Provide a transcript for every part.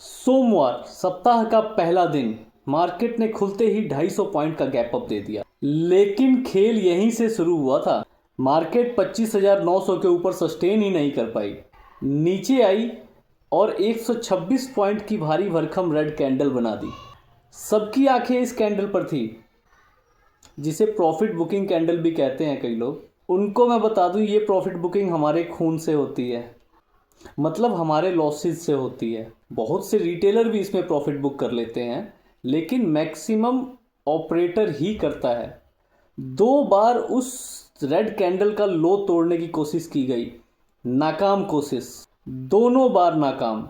सोमवार सप्ताह का पहला दिन मार्केट ने खुलते ही 250 पॉइंट का गैप अप दे दिया, लेकिन खेल यहीं से शुरू हुआ था। मार्केट 25,900 के ऊपर सस्टेन ही नहीं कर पाई, नीचे आई और 126 पॉइंट की भारी भरकम रेड कैंडल बना दी। सबकी आंखें इस कैंडल पर थी, जिसे प्रॉफिट बुकिंग कैंडल भी कहते हैं कई लोग। उनको मैं बता दूं, ये प्रॉफिट बुकिंग हमारे खून से होती है, मतलब हमारे लॉसेस से होती है। बहुत से रिटेलर भी इसमें प्रॉफिट बुक कर लेते हैं, लेकिन मैक्सिमम ऑपरेटर ही करता है। 2 बार उस रेड कैंडल का लो तोड़ने की कोशिश की गई, नाकाम कोशिश, दोनों बार नाकाम।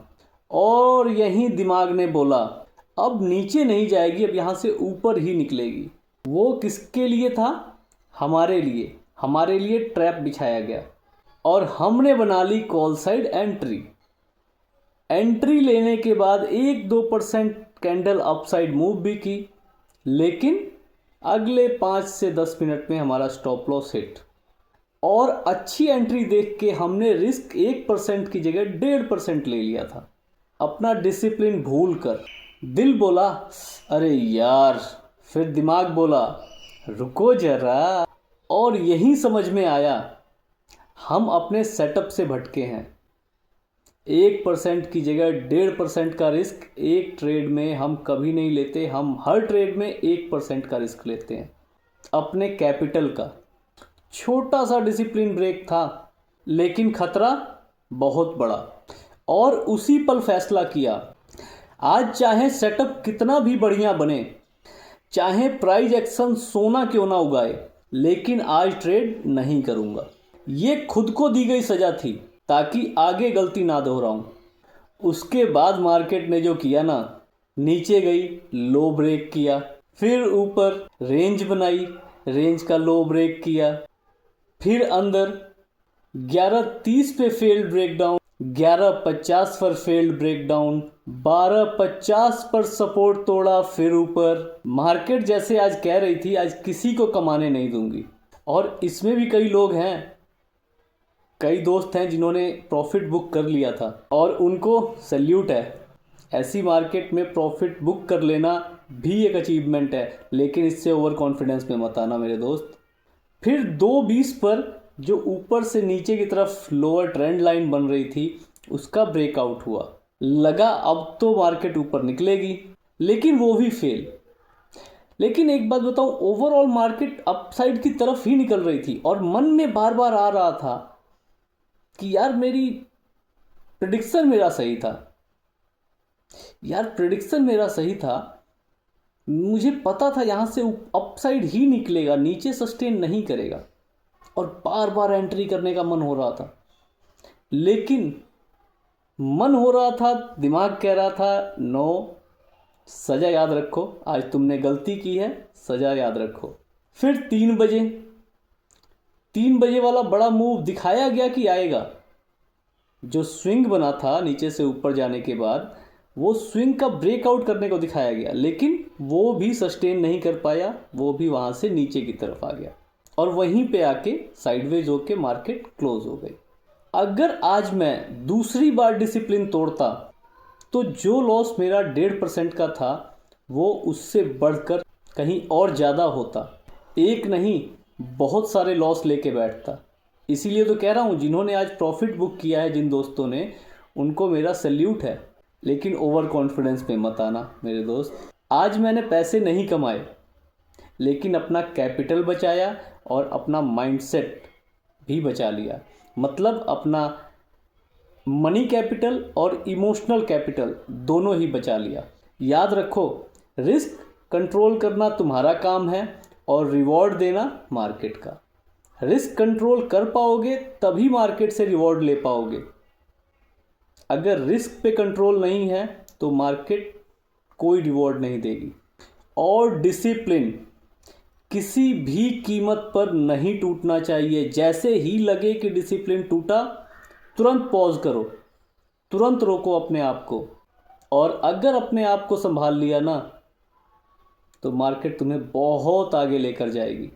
और यहीं दिमाग ने बोला अब नीचे नहीं जाएगी, अब यहाँ से ऊपर ही निकलेगी। वो किसके लिए था? हमारे लिए। हमारे लिए ट्रैप बिछाया गया और हमने बना ली कॉल साइड एंट्री। एंट्री लेने के बाद 1-2% कैंडल अपसाइड मूव भी की, लेकिन अगले 5 से 10 मिनट में हमारा स्टॉप लॉस हिट। और अच्छी एंट्री देख के हमने रिस्क 1% की जगह 1.5% ले लिया था, अपना डिसिप्लिन भूल कर। दिल बोला अरे यार, फिर दिमाग बोला रुको जरा, और यही समझ में आया हम अपने सेटअप से भटके हैं। 1% की जगह 1.5% का रिस्क एक ट्रेड में हम कभी नहीं लेते। हम हर ट्रेड में 1% का रिस्क लेते हैं अपने कैपिटल का। छोटा सा डिसिप्लिन ब्रेक था, लेकिन खतरा बहुत बड़ा। और उसी पल फैसला किया, आज चाहे सेटअप कितना भी बढ़िया बने, चाहे प्राइस एक्शन सोना क्यों ना उगाए, लेकिन आज ट्रेड नहीं करूंगा। ये खुद को दी गई सजा थी ताकि आगे गलती ना दोहराऊं। उसके बाद मार्केट ने जो किया ना, नीचे गई, लो ब्रेक किया, फिर ऊपर रेंज बनाई, रेंज का लो ब्रेक किया, फिर अंदर 11.30 पे फेल्ड ब्रेकडाउन, 11.50 पर फेल्ड ब्रेकडाउन, 12.50 पर सपोर्ट तोड़ा, फिर ऊपर। मार्केट जैसे आज कह रही थी आज किसी को कमाने नहीं दूंगी। और इसमें भी कई लोग हैं, कई दोस्त हैं जिन्होंने प्रॉफिट बुक कर लिया था, और उनको सैल्यूट है। ऐसी मार्केट में प्रॉफिट बुक कर लेना भी एक अचीवमेंट है, लेकिन इससे ओवर कॉन्फिडेंस में मत आना मेरे दोस्त। फिर 2.20 पर जो ऊपर से नीचे की तरफ लोअर ट्रेंड लाइन बन रही थी, उसका ब्रेकआउट हुआ। लगा अब तो मार्केट ऊपर निकलेगी, लेकिन वो भी फेल। लेकिन एक बात बताऊं, ओवरऑल मार्केट अपसाइड की तरफ ही निकल रही थी, और मन में बार बार आ रहा था कि यार मेरी प्रेडिक्शन मेरा सही था, यार प्रेडिक्शन मेरा सही था। मुझे पता था यहाँ से अपसाइड ही निकलेगा, नीचे सस्टेन नहीं करेगा। और बार बार एंट्री करने का मन हो रहा था, लेकिन मन हो रहा था, दिमाग कह रहा था नो, सजा याद रखो, आज तुमने गलती की है, सजा याद रखो। फिर 3 बजे वाला बड़ा मूव दिखाया गया कि आएगा। जो स्विंग बना था नीचे से ऊपर जाने के बाद, वो स्विंग का ब्रेकआउट करने को दिखाया गया, लेकिन वो भी सस्टेन नहीं कर पाया, वो भी वहाँ से नीचे की तरफ आ गया, और वहीं पे आके साइडवेज होके मार्केट क्लोज हो गई। अगर आज मैं दूसरी बार डिसिप्लिन तोड़ता, तो जो लॉस मेरा 1.5% का था, वो उससे बढ़कर कहीं और ज़्यादा होता। एक नहीं, बहुत सारे लॉस लेके बैठता। इसीलिए तो कह रहा हूँ, जिन्होंने आज प्रॉफिट बुक किया है, जिन दोस्तों ने, उनको मेरा सैल्यूट है। लेकिन ओवर कॉन्फिडेंस में मत आना मेरे दोस्त। आज मैंने पैसे नहीं कमाए, लेकिन अपना कैपिटल बचाया और अपना माइंडसेट भी बचा लिया। मतलब अपना मनी कैपिटल और इमोशनल कैपिटल दोनों ही बचा लिया। याद रखो, रिस्क कंट्रोल करना तुम्हारा काम है और रिवॉर्ड देना मार्केट का। रिस्क कंट्रोल कर पाओगे तभी मार्केट से रिवॉर्ड ले पाओगे। अगर रिस्क पे कंट्रोल नहीं है तो मार्केट कोई रिवॉर्ड नहीं देगी। और डिसिप्लिन किसी भी कीमत पर नहीं टूटना चाहिए। जैसे ही लगे कि डिसिप्लिन टूटा, तुरंत पॉज करो, तुरंत रोको अपने आप को। और अगर अपने आप को संभाल लिया ना, तो मार्केट तुम्हें बहुत आगे लेकर जाएगी।